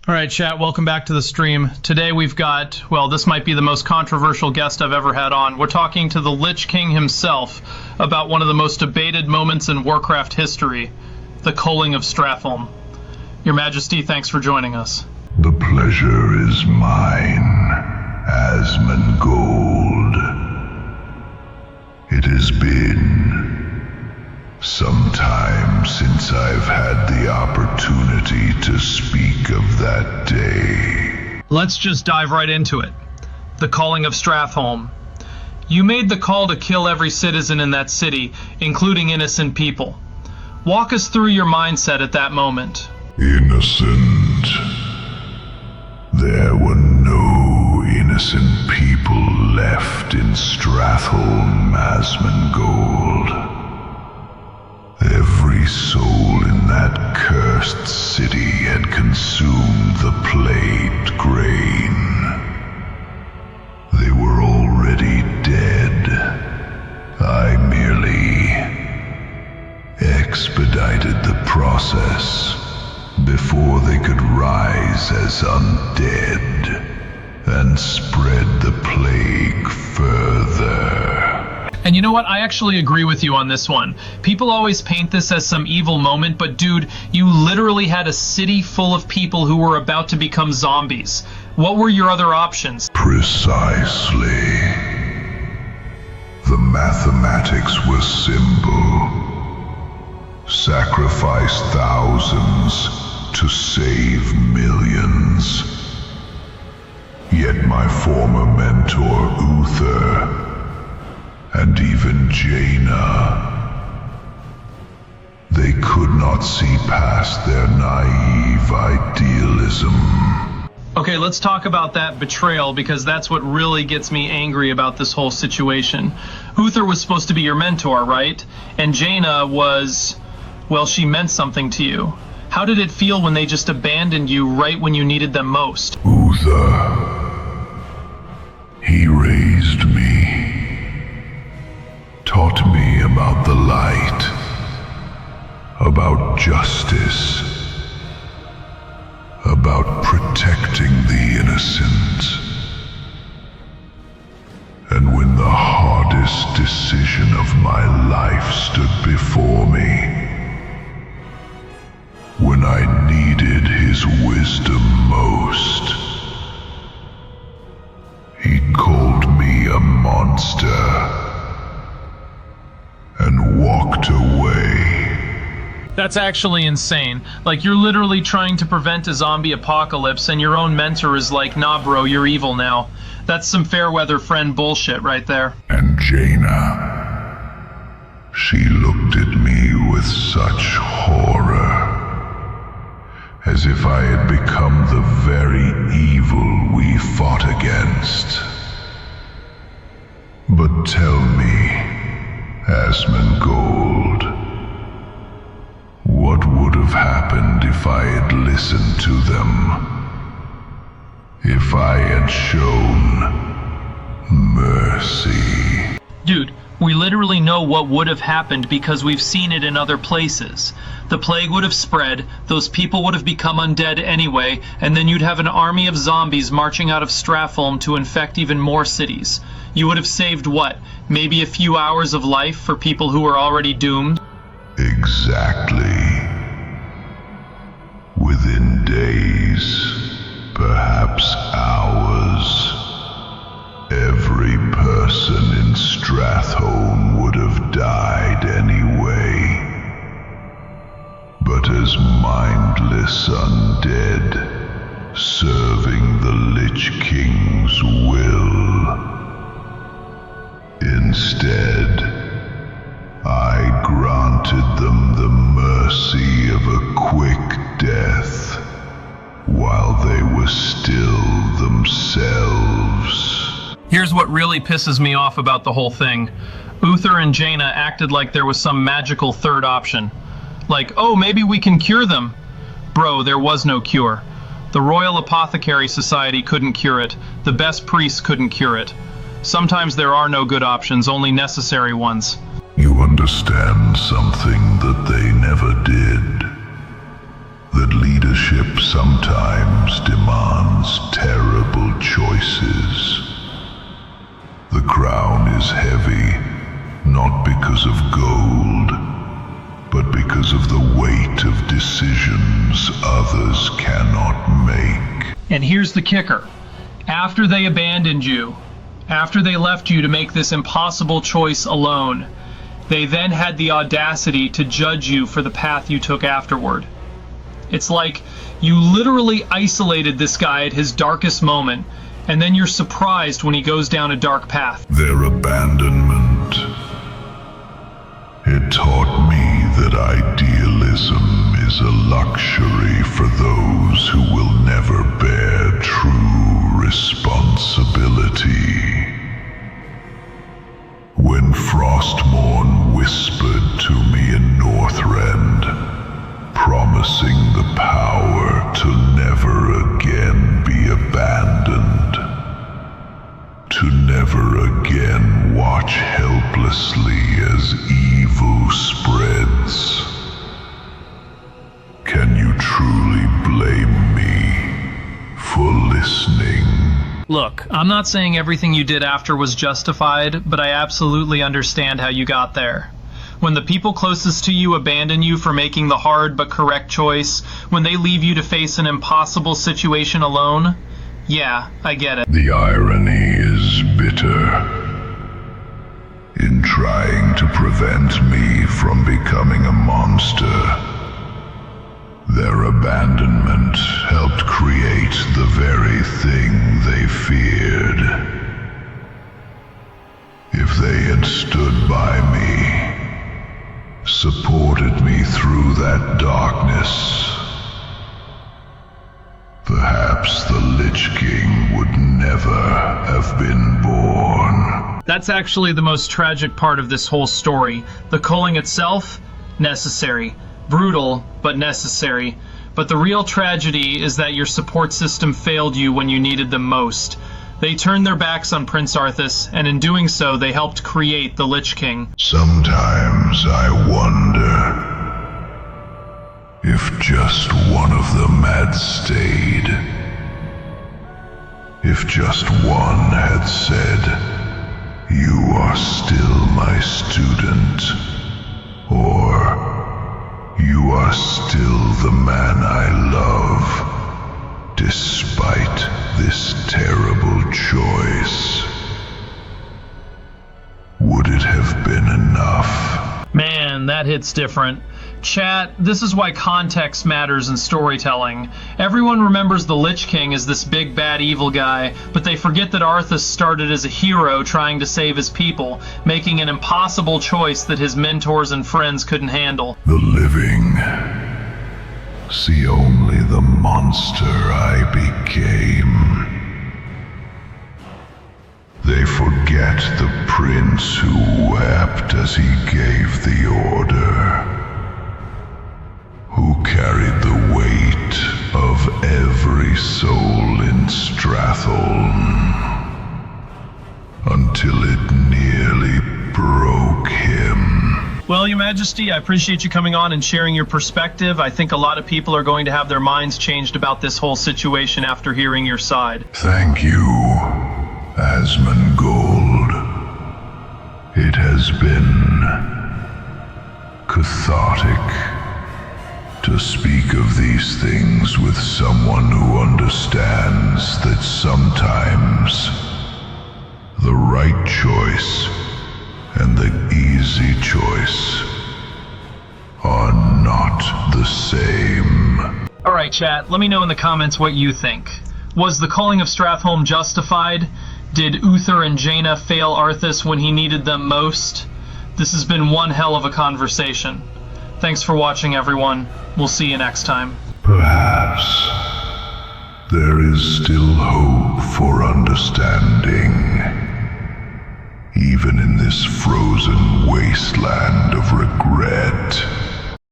All right, chat, welcome back to the stream. Today we've got, well, this might be the most controversial guest I've ever had on. We're talking to the Lich King himself about one of the most debated moments in Warcraft history, the culling of Stratholme. Your Majesty, thanks for joining us. The pleasure is mine, Asmongold. It has been some time since I've had the opportunity to speak of that day. Let's just dive right into it. The culling of Stratholme. You made the call to kill every citizen in that city, including innocent people. Walk us through your mindset at that moment. Innocent? There were no innocent people left in Stratholme, Asmongold. Every soul in that cursed city had consumed the plagued grain. They were already dead. I merely expedited the process before they could rise as undead and spread the plague further. And you know what? I actually agree with you on this one. People always paint this as some evil moment, but dude, you literally had a city full of people who were about to become zombies. What were your other options? Precisely. The mathematics were simple. Sacrifice thousands to save millions. Yet my former mentor, Uther, and even Jaina, they could not see past their naive idealism. Okay, let's talk about that betrayal, because that's what really gets me angry about this whole situation. Uther was supposed to be your mentor, right? And Jaina was, well, she meant something to you. How did it feel when they just abandoned you right when you needed them most? Uther, he raised me. Taught me about the light, about justice, about protecting the innocent. And when the hardest decision of my life stood before me, when I needed his wisdom most, he called me a monster and walked away. That's actually insane. Like, you're literally trying to prevent a zombie apocalypse, and your own mentor is like, nah bro, you're evil now. That's some fair weather friend bullshit right there. And Jaina, she looked at me with such horror, as if I had become the very evil we fought against. But tell me, Asmongold, what would have happened if I had listened to them? If I had shown mercy? Dude, we literally know what would have happened because we've seen it in other places. The plague would have spread, those people would have become undead anyway, and then you'd have an army of zombies marching out of Stratholme to infect even more cities. You would have saved what? Maybe a few hours of life for people who were already doomed? Exactly. Within days, perhaps hours, every person in Stratholme would have died anyway. But as mindless undead, serving the Lich King's will. Instead, I granted them the mercy of a quick death, while they were still themselves. Here's what really pisses me off about the whole thing. Uther and Jaina acted like there was some magical third option. Like, oh, maybe we can cure them. Bro, there was no cure. The Royal Apothecary Society couldn't cure it. The best priests couldn't cure it. Sometimes there are no good options, only necessary ones. You understand something that they never did. That leadership sometimes And here's the kicker. After they abandoned you, after they left you to make this impossible choice alone, they then had the audacity to judge you for the path you took afterward. It's like you literally isolated this guy at his darkest moment, and then you're surprised when he goes down a dark path. Their abandonment, it taught me that idealism is a luxury for those who will never bear true responsibility. When Frostmourne whispered to me in Northrend, promising the power to never again be abandoned, to never again watch helplessly as evil spreads, can you truly blame me for listening? Look, I'm not saying everything you did after was justified, but I absolutely understand how you got there. When the people closest to you abandon you for making the hard but correct choice, when they leave you to face an impossible situation alone, yeah, I get it. The irony is bitter. In trying to prevent me from becoming a monster, their abandonment helped create the very thing they feared. If they had stood by me, supported me through that darkness, perhaps the Lich King would never have been born. That's actually the most tragic part of this whole story. The culling itself, necessary. Brutal, but necessary. But the real tragedy is that your support system failed you when you needed them most. They turned their backs on Prince Arthas, and in doing so, they helped create the Lich King. Sometimes I wonder if just one of them had stayed. If just one had said, "You are still my student," or "You are still the man I love, despite this terrible choice." Would it have been enough? Man, that hits different. Chat, this is why context matters in storytelling. Everyone remembers the Lich King as this big bad evil guy, but they forget that Arthas started as a hero trying to save his people, making an impossible choice that his mentors and friends couldn't handle. The living see only the monster I became. They forget the prince who wept as he gave the order, who carried the weight of every soul in Stratholme, until it nearly broke him. Well, Your Majesty, I appreciate you coming on and sharing your perspective. I think a lot of people are going to have their minds changed about this whole situation after hearing your side. Thank you, Asmongold. It has been cathartic to speak of these things with someone who understands that sometimes the right choice and the easy choice are not the same. Alright, chat, let me know in the comments what you think. Was the culling of Stratholme justified? Did Uther and Jaina fail Arthas when he needed them most? This has been one hell of a conversation. Thanks for watching, everyone. We'll see you next time. Perhaps there is still hope for understanding, even in this frozen wasteland of regret.